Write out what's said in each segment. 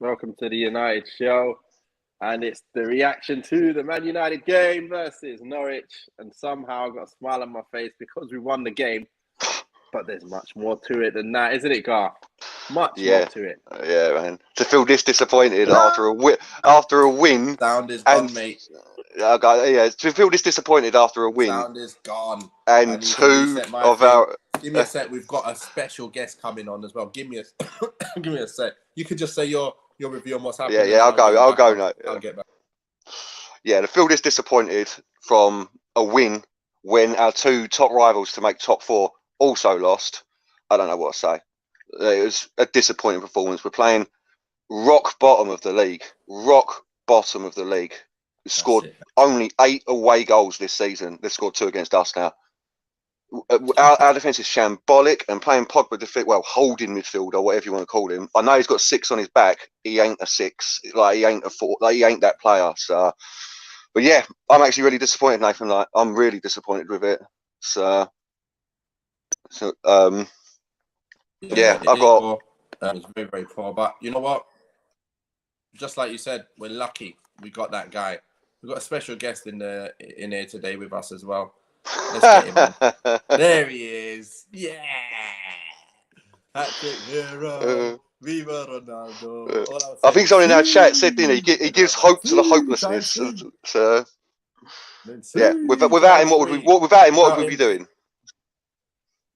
Welcome to the United Show. And it's the reaction to the Man United game versus Norwich. And somehow I've got a smile on my face because we won the game. But there's much more to it than that, isn't it, Garf? Much more to it. Yeah, man. To feel this disappointed after a win. Sound is gone, mate. To feel this disappointed after a win. Sound is gone. And two of our... Give me a sec. We've got a special guest coming on as well. Give me a sec. You could just say your review on what's happening. Yeah, I'll go now. I'll get back. Yeah, to feel this disappointed from a win when our two top rivals to make top four also lost, I don't know what to say. It was a disappointing performance. We're playing rock bottom of the league. We scored only 8 away goals this season. They've scored 2 against us now. Our defence is shambolic, and playing Pogba holding midfield or whatever you want to call him. I know he's got 6 on his back. He ain't a 6. Like, he ain't a 4. Like, he ain't that player. So, but yeah, I'm actually really disappointed, Nathan. Like, I'm really disappointed with it. So yeah, I've got. That was very, very poor. But you know what? Just like you said, we're lucky we got that guy. We've got a special guest in here today with us as well. Let's get him on. There he is. Yeah. Hat-trick hero. Viva Ronaldo. I think someone in our chat said, didn't he? He gives hope to the hopelessness. So yeah, without him, what would we be doing?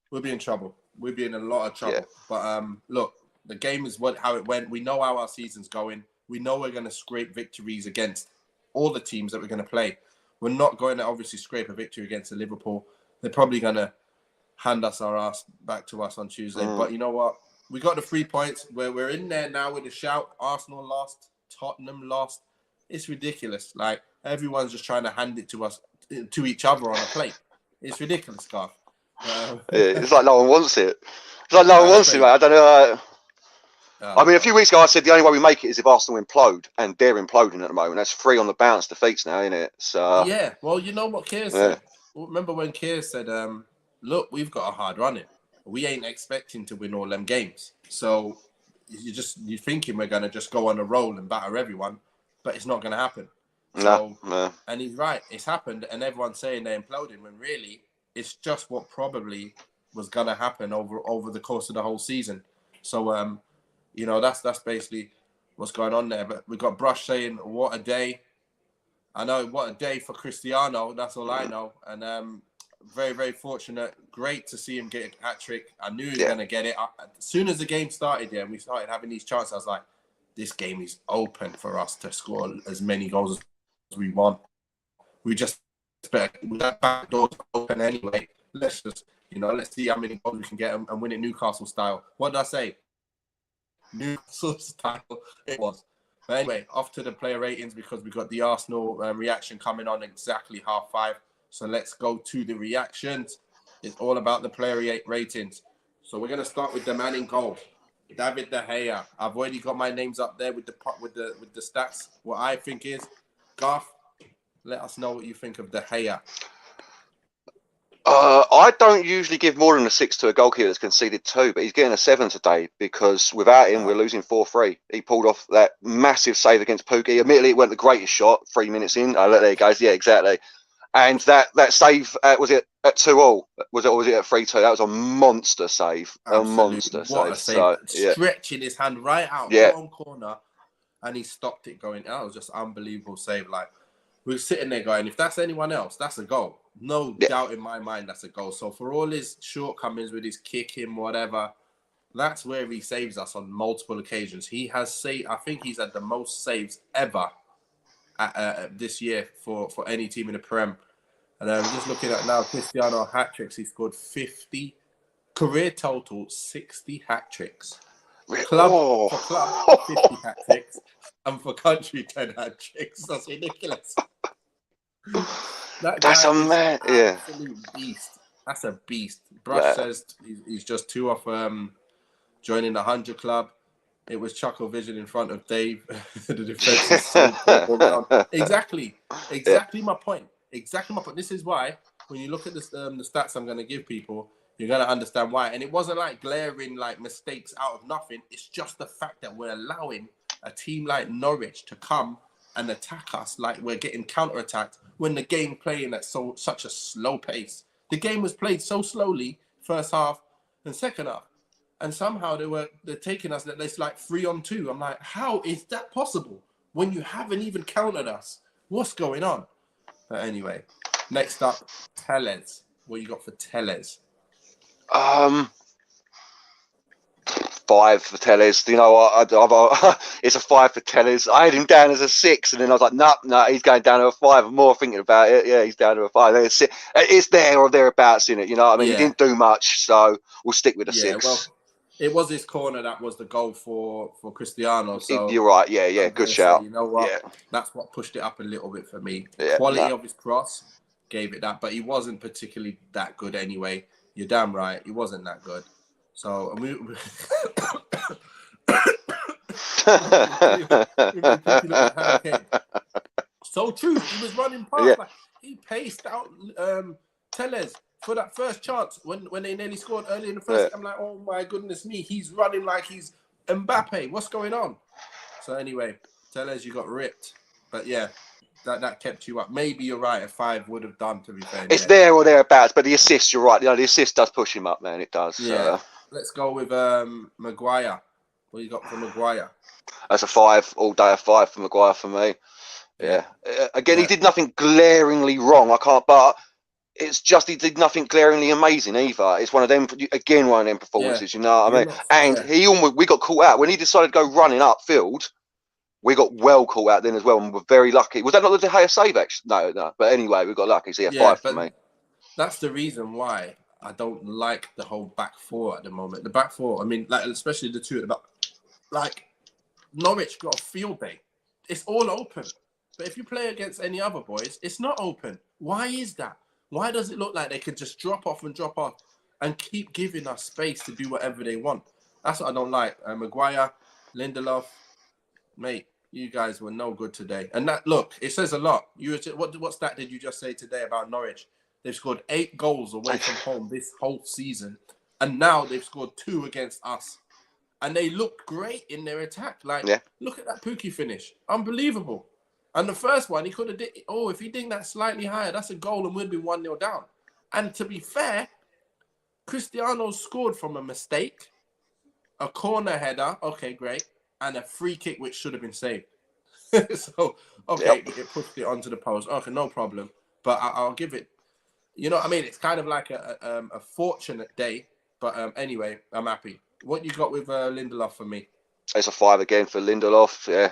We'll be in trouble. We'll be in a lot of trouble. Yeah. But look, the game is how it went. We know how our season's going. We know we're going to scrape victories against all the teams that we're going to play. We're not going to obviously scrape a victory against Liverpool. They're probably going to hand us our ass back to us on Tuesday. But you know what? We got the 3 points. We're in there now with a shout. Arsenal lost. Tottenham lost. It's ridiculous. Like, everyone's just trying to hand it to us, to each other on a plate. It's ridiculous, Garf. It's like no one wants it. It's like no one wants it, mate. I don't know. I mean, a few weeks ago, I said the only way we make it is if Arsenal implode, and they're imploding at the moment. That's 3 on the bounce defeats now, isn't it? So yeah. Well, you know what Keir said. Remember when Keir said, "Look, we've got a hard run in. We ain't expecting to win all them games. So you're thinking we're gonna just go on a roll and batter everyone, but it's not gonna happen." No. And he's right. It's happened, and everyone's saying they're imploding when really it's just what probably was gonna happen over the course of the whole season. So you know, that's basically what's going on there. But we got Brush saying, "What a day!" I know, what a day for Cristiano. That's all I know. And very, very fortunate. Great to see him get a hat trick. I knew he was going to get it. As soon as the game started, and we started having these chances, I was like, "This game is open for us to score as many goals as we want." We just expect that back door's open anyway. Let's just, let's see how many goals we can get and win it Newcastle style. What did I say? Newcastle style it was. But anyway, off to the player ratings because we got the Arsenal reaction coming on exactly 5:30. So let's go to the reactions. It's all about the player ratings. So we're gonna start with the man in goal, David De Gea. I've already got my names up there with the stats. What I think is, Garf, let us know what you think of De Gea. I don't usually give more than a 6 to a goalkeeper that's conceded 2, but he's getting a 7 today because without him, we're losing 4-3. He pulled off that massive save against Pukki. Admittedly, it wasn't the greatest shot 3 minutes in. There he goes. Yeah, exactly. And that save, was it at 2-2? Was it at 3-2? That was a monster save. Absolutely. A monster what save. A save. Stretching his hand right out, wrong corner, and he stopped it going. That was just unbelievable save. Like, we were sitting there going, if that's anyone else, that's a goal. No doubt in my mind that's a goal. So for all his shortcomings with his kicking, whatever, that's where he saves us on multiple occasions. He has saved, I think he's had the most saves ever this year for any team in the Prem. And I'm just looking at now, Cristiano hat-tricks. He scored 50, career total 60 hat-tricks. For club, 50 hat-tricks. And for country, 10 hat-tricks. That's ridiculous. That's a man, absolute beast. That's a beast. Brush says he's just 2 off joining the 100 club. It was Chuckle Vision in front of Dave. The defense is so all Exactly my point. Exactly my point. This is why when you look at this, the stats I'm going to give people, you're going to understand why. And it wasn't like glaring like mistakes out of nothing. It's just the fact that we're allowing a team like Norwich to come and attack us like we're getting counter-attacked when the game playing at such a slow pace. The game was played so slowly, first half and second half. And somehow they're taking us that it's like 3-on-2. I'm like, how is that possible when you haven't even countered us? What's going on? But anyway, next up, Telles. What you got for Telles? 5 for Telles. You know what? It's a 5 for Telles. I had him down as a 6, and then I was like, no, he's going down to a 5. I'm more thinking about it. Yeah, he's down to a 5. It's there or thereabouts in it. You know what I mean? Yeah. He didn't do much, so we'll stick with a 6. Well, it was his corner that was the goal for Cristiano. So you're right. Yeah, good shout. You know what? Yeah. That's what pushed it up a little bit for me. The Yeah, quality of his cross gave it that, but he wasn't particularly that good anyway. You're damn right. He wasn't that good. So so true. He was running past. Yeah. Like, he paced out Telles for that first chance when they nearly scored early in the first. I'm like, oh my goodness me, he's running like he's Mbappe. What's going on? So anyway, Telles, you got ripped. But yeah, that kept you up. Maybe you're right. A 5 would have done, to be fair. It's there or thereabouts, but the assist, you're right. You know, the assist does push him up, man. It does. Yeah. Let's go with Maguire. What you got for Maguire? That's a 5 all day. A 5 for Maguire for me. Yeah. Again, he did nothing glaringly wrong. But it's just he did nothing glaringly amazing either. It's one of them performances. You know what I mean? And we got caught out when he decided to go running upfield. We got well caught out then as well, and we're very lucky. Was that not the De Gea save? Actually, no. But anyway, we got lucky. So yeah, 5 for me. That's the reason why I don't like the whole back 4 at the moment. The back 4, I mean, like especially the 2 at the back. Like Norwich got a field day. It's all open. But if you play against any other boys, it's not open. Why is that? Why does it look like they could just drop off and keep giving us space to do whatever they want? That's what I don't like. Maguire, Lindelof, mate, you guys were no good today. And that, look, it says a lot. What stat did you just say today about Norwich? They've scored 8 goals away from home this whole season. And now they've scored 2 against us. And they look great in their attack. Look at that Pookie finish. Unbelievable. And the first one, he could have if he did that slightly higher, that's a goal and we'd be 1-0 down. And to be fair, Cristiano scored from a mistake, a corner header, okay, great, and a free kick which should have been saved. So, it pushed it onto the post. Okay, no problem. But I'll give it, you know what I mean? It's kind of like a fortunate day. But anyway, I'm happy. What you got with Lindelof for me? It's a 5 again for Lindelof. Yeah.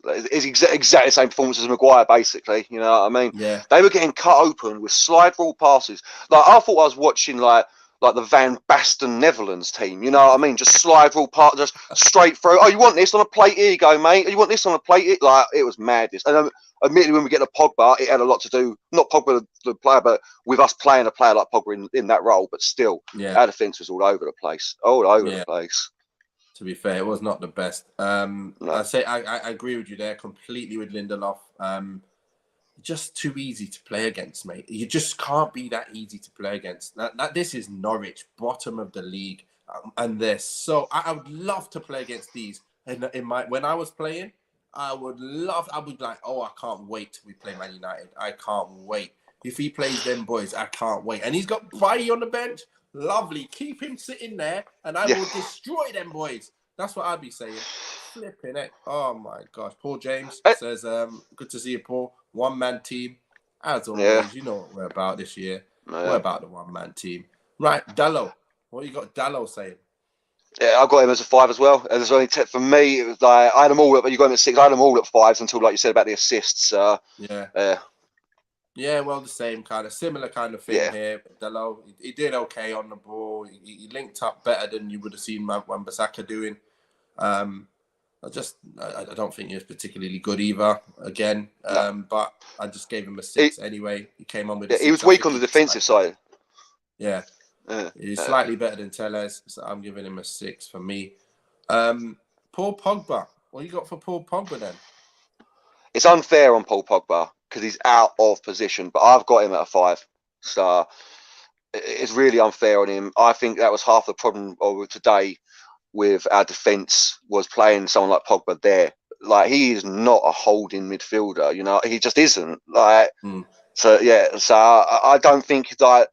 It's exactly the same performance as Maguire, basically. You know what I mean? Yeah. They were getting cut open with slide rule passes. Like I thought I was watching like the Van Basten Netherlands team. You know what I mean? Just slide rule pass, just straight through. Oh, you want this on a plate? Here you go, mate. You want this on a plate? Like it was madness. And admittedly, when we get to Pogba, it had a lot to do, not Pogba the player, but with us playing a player like Pogba in that role. But still, our defence was all over the place. The place. To be fair, it was not the best. No. I agree with you there completely with Lindelof. Just too easy to play against, mate. You just can't be that easy to play against. This is Norwich, bottom of the league, and they're so. I would love to play against these. When I was playing, I would like, oh, I can't wait till we play Man United. I can't wait. If he plays them boys, I can't wait. And he's got Bailly on the bench. Lovely. Keep him sitting there and I will destroy them boys. That's what I'd be saying. Flipping it. Oh my gosh. Paul James says, good to see you, Paul. One-man team. As always, you know what we're about this year. We're about the one-man team. Right, Dallo. What you got Dallo saying? Yeah, I've got him as a 5 as well. And there's only for me, it was like I had them all at, you got him at 6. I had them all at 5s until, like you said, about the assists. Yeah, well, the same similar kind of thing here. Dallo, he did okay on the ball. He linked up better than you would have seen Wan-Bissaka doing. I don't think he was particularly good either. Again, but I just gave him a 6 anyway. He came on with. He was weak on the defensive side. Yeah, he's slightly better than Telles, so I'm giving him a 6 for me. Paul Pogba. What you got for Paul Pogba then? It's unfair on Paul Pogba because he's out of position, but I've got him at a 5. So it's really unfair on him. I think that was half the problem over today with our defence was playing someone like Pogba there. Like, he is not a holding midfielder, you know, he just isn't. Like, so I don't think, like,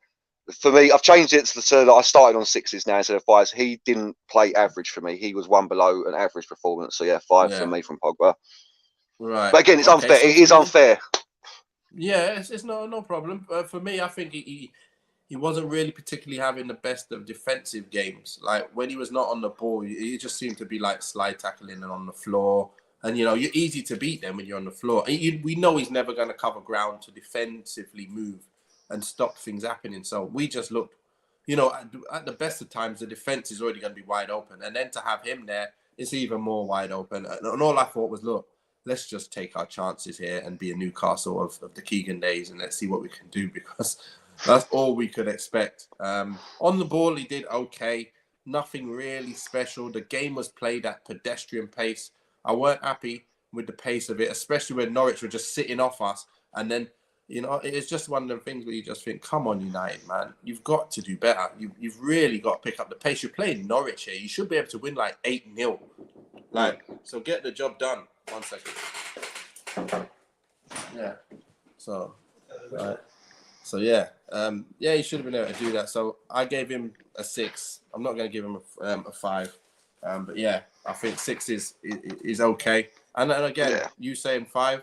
for me, I've changed it to that I started on 6s now instead of 5s. He didn't play average for me. He was one below an average performance. So 5 for me from Pogba. Right. But again, it's unfair. So it is unfair. Yeah, it's no problem. For me, I think he wasn't really particularly having the best of defensive games. Like, when he was not on the ball, he just seemed to be like slide tackling and on the floor. And, you know, you're easy to beat them when you're on the floor. We know he's never going to cover ground to defensively move and stop things happening. So we just looked, you know, at the best of times, the defense is already going to be wide open. And then to have him there, it's even more wide open. And all I thought was, look, let's just take our chances here and be a Newcastle of the Keegan days, and let's see what we can do, because that's all we could expect. On the ball, he did okay. Nothing really special. The game was played at pedestrian pace. I weren't happy with the pace of it, especially when Norwich were just sitting off us. And then, you know, it's just one of them things where you just think, come on, United, man. You've got to do better. You've really got to pick up the pace. You're playing Norwich here. You should be able to win like 8-0. Like, so get the job done. 1 second. Yeah. So, right. So, yeah. He should have been able to do that. So, I gave him a 6. I'm not going to give him a 5. But, yeah, I think 6 is okay. And again, you saying 5,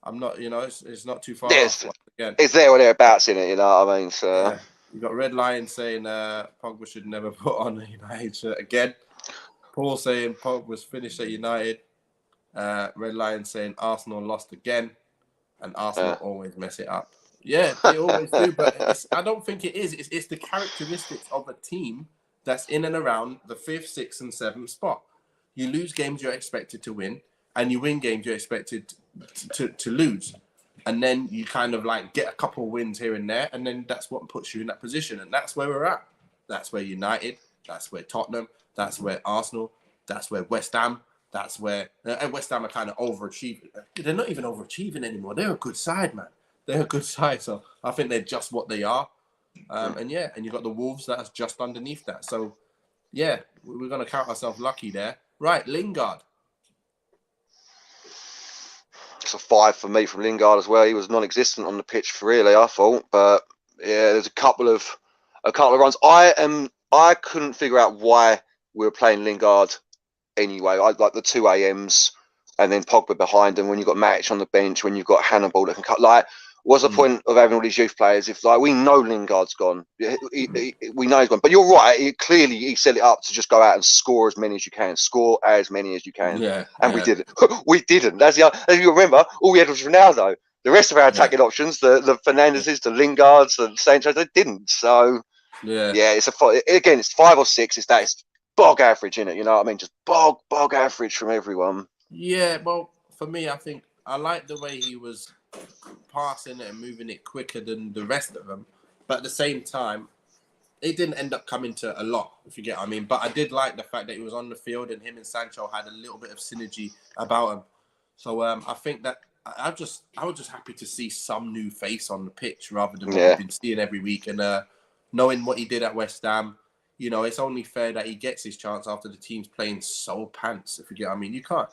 I'm not, you know, it's not too far off. Again, it's there or thereabouts in it, you know what I mean? So, yeah. You got Red Lion saying Pogba should never put on a United shirt again. Paul saying Pogba's finished at United. Red Lion saying Arsenal lost again, and Arsenal always mess it up. Yeah, they always do, but I don't think it is. It's the characteristics of a team that's in and around the 5th, 6th, and 7th spot. You lose games you're expected to win, and you win games you're expected to lose. And then you kind of like get a couple of wins here and there, and then that's what puts you in that position. And that's where we're at. That's where United, that's where Tottenham, that's where Arsenal, that's where West Ham, that's where West Ham are kind of overachieving. They're not even overachieving anymore. They're a good side, man. They're a good side. So I think they're just what they are. And you've got the Wolves that's just underneath that. So, yeah, we're going to count ourselves lucky there. Right, Lingard. It's a 5 for me from Lingard as well. He was non-existent on the pitch, really, I thought. But yeah, there's a couple of runs. I couldn't figure out why we were playing Lingard anyway. I like the 2 AMs and then Pogba behind them. When you've got Matic on the bench, when you've got Hannibal that can cut. Like, what's the point of having all these youth players if, like, we know Lingard's gone? We know he's gone. But you're right. Clearly, he set it up to just go out and score as many as you can. Score as many as you can. Yeah. And we didn't. We didn't. As you remember, all we had was Ronaldo. The rest of our attacking options, the Fernandeses, the Lingards, the Sancho, they didn't. So, it's again, it's 5 or 6. It's that. It's bog average, in it. You know what I mean? Just bog average from everyone. Yeah, well, for me, I think I like the way he was passing it and moving it quicker than the rest of them. But at the same time, it didn't end up coming to a lot, if you get what I mean. But I did like the fact that he was on the field and him and Sancho had a little bit of synergy about him. So I think that I was just happy to see some new face on the pitch rather than what we've been seeing every week. And knowing what he did at West Ham, you know, it's only fair that he gets his chance after the team's playing so pants, if you get what I mean. You can't,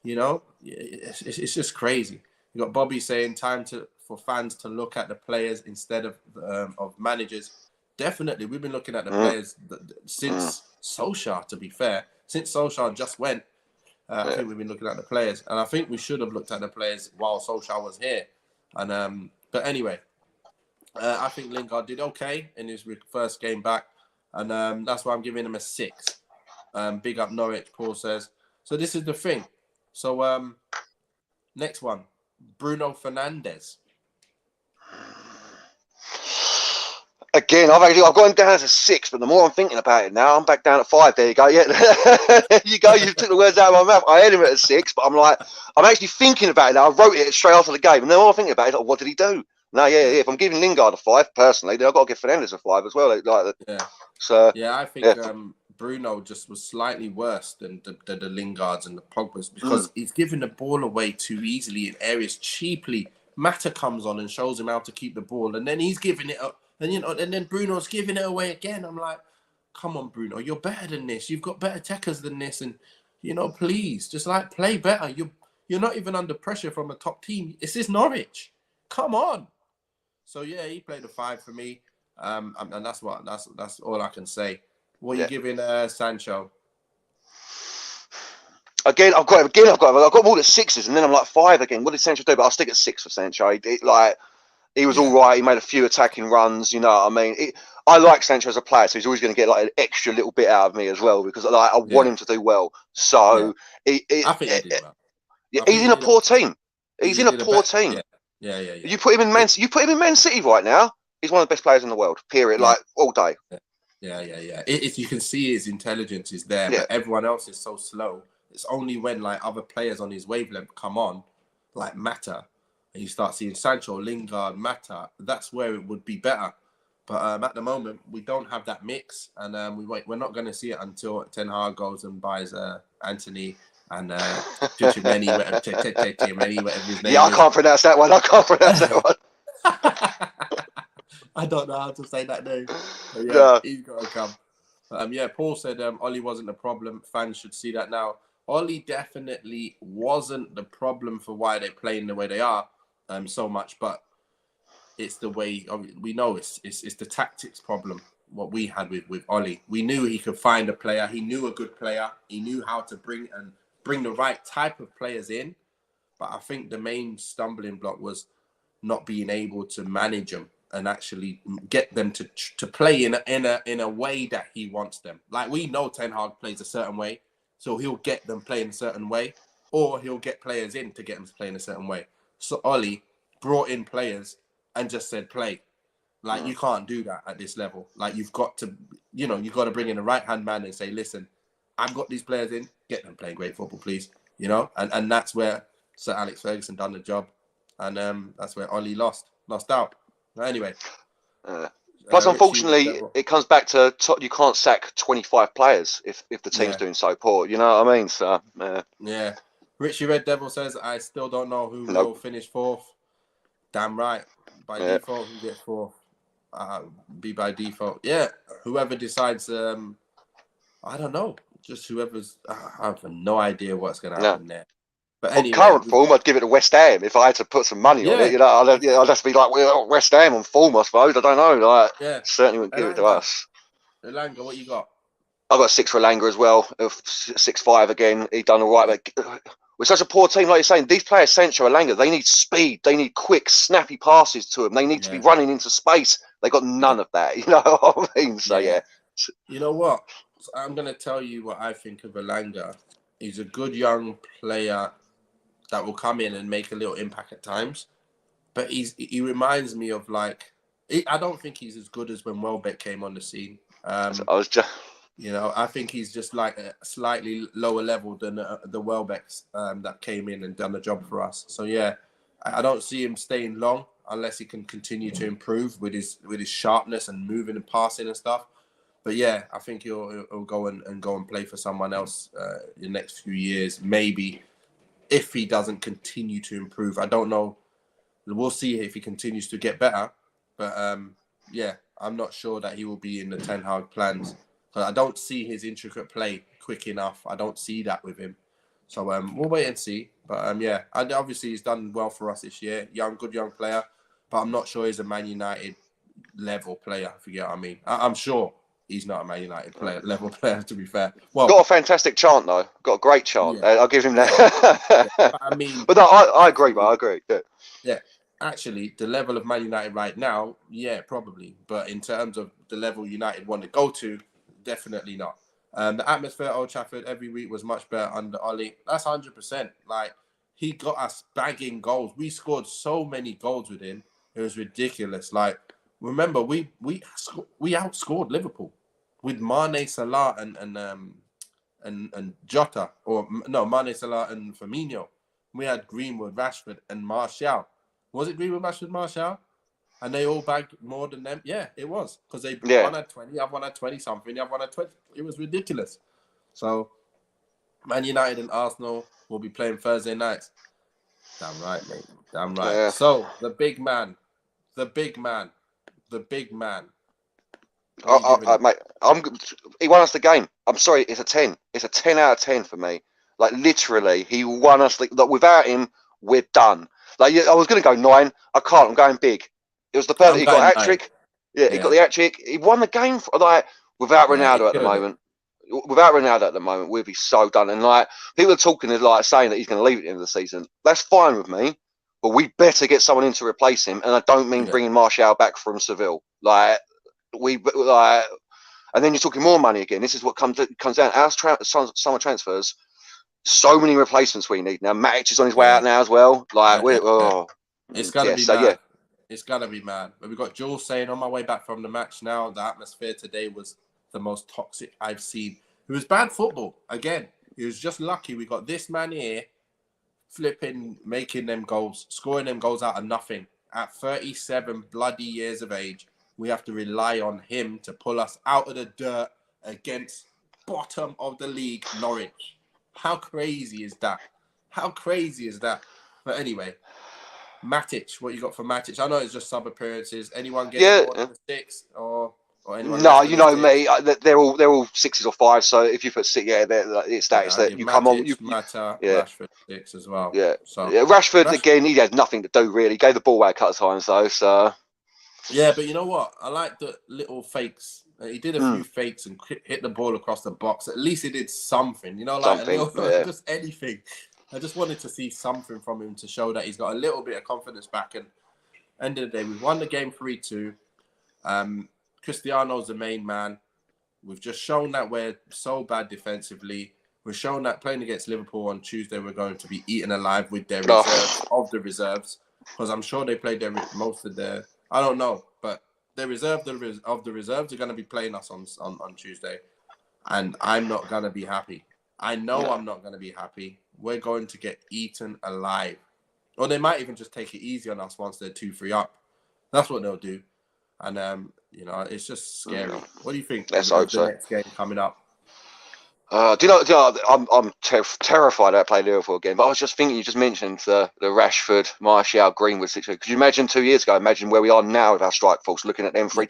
you know, it's just crazy. You got Bobby saying for fans to look at the players instead of managers. Definitely, we've been looking at the players since Solskjaer, to be fair. Since Solskjaer just went, I think we've been looking at the players. And I think we should have looked at the players while Solskjaer was here. And but anyway, I think Lingard did okay in his first game back. And that's why I'm giving him a 6. Big up Norwich, Paul says. So this is the thing. So next one, Bruno Fernandes. Again, I've got him down as a 6, but the more I'm thinking about it now, I'm back down at 5. There you go. Yeah, there you go. You took the words out of my mouth. I had him at a 6, but I'm actually thinking about it now. I wrote it straight after the game, and then all I'm thinking about it is, like, what did he do? No, if I'm giving Lingard a 5 personally, then I've got to give Fernandes a 5 as well. I think Bruno just was slightly worse than the Lingards and the Pogbas because he's giving the ball away too easily in areas cheaply. Mata comes on and shows him how to keep the ball, and then he's giving it up. And then Bruno's giving it away again. I'm like, come on, Bruno, you're better than this. You've got better techers than this, and please, just like play better. You're not even under pressure from a top team. It's this Norwich. Come on. So yeah, he played a 5 for me, and that's all I can say. What are you giving Sancho? Again, I've got all at 6s, and then I'm like 5 again. What did Sancho do? But I'll stick at 6 for Sancho. He was all right. He made a few attacking runs. You know what I mean? I like Sancho as a player, so he's always going to get like an extra little bit out of me as well, because I want him to do well. So I think he did well. He's in a poor team. He's in a poor team. Yeah. You put him in Man City right now. He's one of the best players in the world. Period. Like all day. Yeah. You can see his intelligence is there, but everyone else is so slow. It's only when like other players on his wavelength come on, like Mata, and you start seeing Sancho, Lingard, Mata. That's where it would be better. But at the moment, we don't have that mix, and we're not going to see it until Ten Hag goes and buys Anthony and Chimeni, whatever his name is. I can't pronounce that one. I don't know how to say that name. But he's got to come. Paul said Ollie wasn't the problem. Fans should see that now. Ollie definitely wasn't the problem for why they're playing the way they are so much, but it's the way we know it's the tactics problem. What we had with Ollie, we knew he could find a player. He knew a good player. He knew how to bring the right type of players in. But I think the main stumbling block was not being able to manage them and actually get them to play in a way that he wants them. Like, we know Ten Hag plays a certain way, so he'll get them playing a certain way, or he'll get players in to get them to play in a certain way. So Ollie brought in players and just said play. Like, you can't do that at this level. Like, you've got to bring in the right-hand man and say, listen, I've got these players in, get them playing great football, please. And that's where Sir Alex Ferguson done the job. And that's where Ollie lost out. Anyway. Plus, unfortunately, it comes back to you can't sack 25 players if the team's doing so poor. You know what I mean? So, yeah. Richie Red Devil says, I still don't know who will finish 4th. Damn right. By default, who gets 4th? Be by default. Yeah. Whoever decides, I don't know. Just whoever's, I have no idea what's going to happen there. But anyway, current form, I'd give it to West Ham if I had to put some money on it. I'd have to be like, well, West Ham on form, I suppose. I don't know. Certainly wouldn't give it to us. Elanga, what you got? I've got 6 for Elanga as well. 6-5 again. He done all right. But we're such a poor team, like you're saying. These players, Sancho, Elanga, they need speed. They need quick, snappy passes to them. They need to be running into space. They got none of that. You know what I mean? So You know what? I'm going to tell you what I think of Elanga. He's a good young player that will come in and make a little impact at times, but he reminds me of like, I don't think he's as good as when Welbeck came on the scene. I think he's just like a slightly lower level than the Welbecks that came in and done the job for us. So I don't see him staying long unless he can continue to improve with his sharpness and moving and passing and stuff. But I think he'll go and play for someone else in the next few years, maybe. If he doesn't continue to improve, I don't know. We'll see if he continues to get better. But I'm not sure that he will be in the Ten Hag plans. But I don't see his intricate play quick enough. I don't see that with him. So we'll wait and see. But obviously he's done well for us this year. Good young player. But I'm not sure he's a Man United level player, if you get what I mean. I'm sure he's not a Man United level player, to be fair. Well, got a fantastic chant though. Got a great chant. I'll give him that. But I mean, but no, I agree, mate. I agree. Yeah. Actually, the level of Man United right now, probably. But in terms of the level United want to go to, definitely not. The atmosphere at Old Trafford every week was much better under Ollie. That's 100%. Like, he got us bagging goals. We scored so many goals with him. It was ridiculous. Like, remember, we outscored Liverpool with Mane, Salah, and Jota, or no, Mane, Salah, and Firmino. We had Greenwood, Rashford, and Martial. Was it Greenwood, Rashford, Martial? And they all bagged more than them. Yeah, it was, because one had 20, other one had 20 something, the other one had 20. It was ridiculous. So, Man United and Arsenal will be playing Thursday nights. Damn right, mate. Damn right. Yeah. So the big man. What are you giving him? Mate, he won us the game. I'm sorry, it's a 10. It's a 10 out of 10 for me. Like, literally, he won us. Like, without him, we're done. Like, I was going to go 9. I can't. I'm going big. It was the bird that I'm he got going hat 9. trick. Yeah, he got Yeah. the hat trick. He won the game. Like, without Yeah, he Ronaldo at the killed it. moment. Without Ronaldo at the moment, we'd be so done. And, like, people are talking, like, saying that he's going to leave at the end of the season. That's fine with me. But we better get someone in to replace him. And I don't mean Yeah. bringing Martial back from Seville. Like, and then you're talking more money again. This is what comes down. Our summer transfers, so many replacements we need now. Matic is on his way out now as well. Like, It's gonna be so mad. yeah. It's gonna be mad. But we got Jules saying, on my way back from the match now, the atmosphere today was the most toxic I've seen. It was bad football. Again, he was just lucky we got this man here flipping, making them goals, scoring them goals out of nothing. At 37 bloody years of age, we have to rely on him to pull us out of the dirt against bottom of the league, Norwich. How crazy is that? How crazy is that? But anyway, Matic, what you got for Matic? I know it's just sub appearances. Anyone getting more than 6 or anyone? No, less you than know 6? me. They're all 6s or 5s. So if you put 6, it's that. Yeah, It's I'll that give you Matic, come on. Mata, Yeah, Rashford 6 as well. yeah. So Rashford again. He had nothing to do really. He gave the ball away a couple of times though. So yeah, but you know what? I like the little fakes. He did a few fakes and hit the ball across the box. At least he did something, you know, like something. a little, just anything. I just wanted to see something from him to show that he's got a little bit of confidence back. And end of the day, we won the game 3-2. Cristiano's the main man. We've just shown that we're so bad defensively. We've shown that playing against Liverpool on Tuesday, we're going to be eaten alive with their reserves of the reserves. Because I'm sure they played most of their... I don't know, but the reserve of the reserves are going to be playing us on Tuesday. And I'm not going to be happy. I know I'm not going to be happy. We're going to get eaten alive. Or they might even just take it easy on us once they're 2-3 up. That's what they'll do. And, you know, it's just scary. What do you think of the next game coming up? Do you know I'm terrified about playing Liverpool again. But I was just thinking, you just mentioned the Rashford, Martial, Greenwood situation. Could you imagine 2 years ago? Imagine where we are now with our strike force, looking at them three.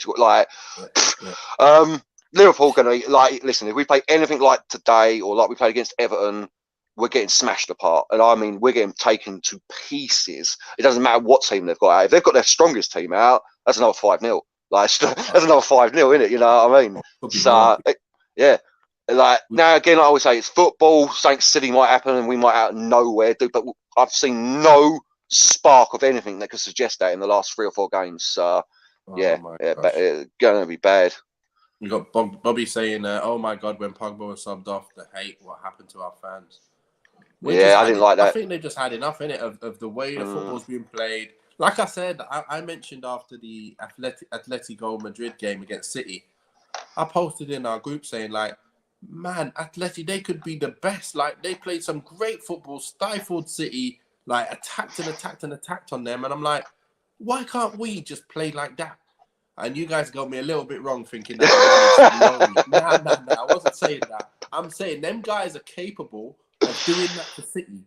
Liverpool going to listen. If we play anything like today or like we played against Everton, we're getting smashed apart. And I mean, we're getting taken to pieces. It doesn't matter what team they've got out. If they've got their strongest team out, that's another 5-0. Like, that's another 5-0, isn't it? You know what I mean? So, yeah. Like, now, again, I always say it's football. Something silly might happen and we might out of nowhere do. But I've seen no spark of anything that could suggest that in the last 3 or 4 games. So, but it's going to be bad. We got Bobby saying, "Oh my God, when Pogba was subbed off, the hate. What happened to our fans?" I didn't like that. I think they just had enough in it of the way the football's being played. Like I said, I mentioned after the Atletico Madrid game against City, I posted in our group saying, like, man, Atleti, they could be the best. Like, they played some great football, stifled City, like attacked on them, and I'm like, why can't we just play like that? And you guys got me a little bit wrong thinking that. Nah, I wasn't saying that. I'm saying them guys are capable of doing that to City.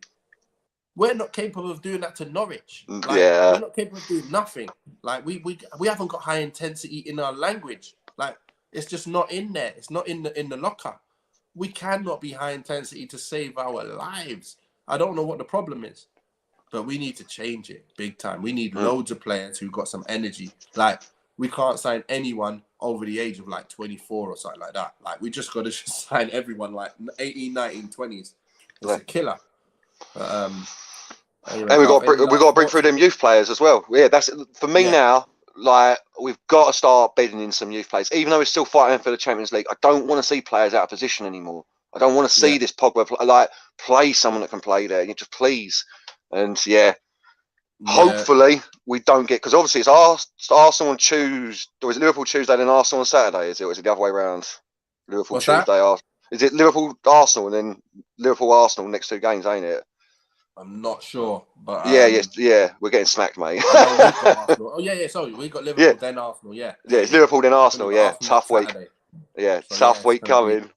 We're not capable of doing that to Norwich. We're not capable of doing nothing. Like, we haven't got high intensity in our language. Like, it's just not in there. It's not in the locker. We cannot be high intensity to save our lives. I don't know what the problem is, but we need to change it big time. We need loads of players who got some energy. Like, we can't sign anyone over the age of like 24 or something like that. Like, we just got to sign everyone like 18, 19, 20s. It's a killer. Anyway, and we got to bring through them youth players as well. Yeah, that's for me now. Like, we've got to start bidding in some youth players, even though we're still fighting for the Champions League. I don't want to see players out of position anymore. I don't want to see this Pogba play someone that can play there. You just please, and hopefully we don't get, because obviously it's Arsenal on Tuesday, or is it Liverpool Tuesday and Arsenal on Saturday? Is it? Or is it the other way around? Liverpool What's Tuesday. That? Is it Liverpool Arsenal and then Liverpool Arsenal next 2 games? Ain't it? I'm not sure, but we're getting smacked, mate. I know we've got Arsenal. Oh yeah. Sorry, we got Liverpool then Arsenal. Yeah, it's Liverpool then Arsenal. Yeah, Arsenal tough week. Saturday. Yeah, so, tough week coming.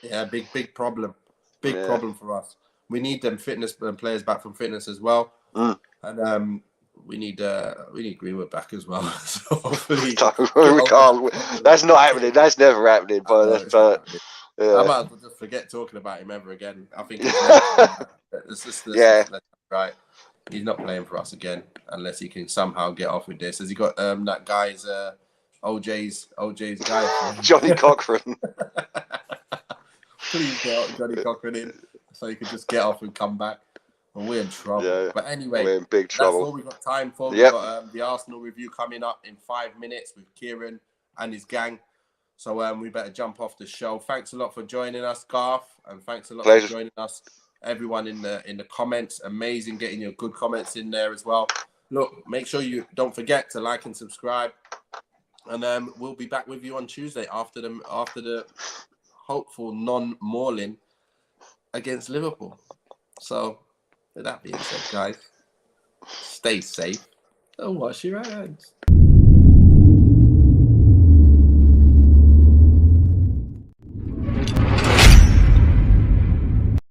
Big problem. Problem for us. We need them fitness players back from fitness as well. And we need Greenwood back as well. So hopefully, No, we can't. That's not happening. That's never happening. But yeah. I might as well just forget talking about him ever again. I think it's right. He's not playing for us again unless he can somehow get off with this. Has he got that guy's OJ's guy? Johnny Cochran. Please get Johnny Cochran in so he can just get off and come back. And we're in trouble. Yeah, but anyway, we're in big trouble. That's all we've got time for. We've got the Arsenal review coming up in 5 minutes with Kieran and his gang. So we better jump off the show. Thanks a lot for joining us, Garf, and thanks a lot for joining us, everyone in the comments. Amazing getting your good comments in there as well. Look, make sure you don't forget to like and subscribe, and we'll be back with you on Tuesday after the hopeful non-mauling against Liverpool. So, with that being said, guys, stay safe and wash your hands.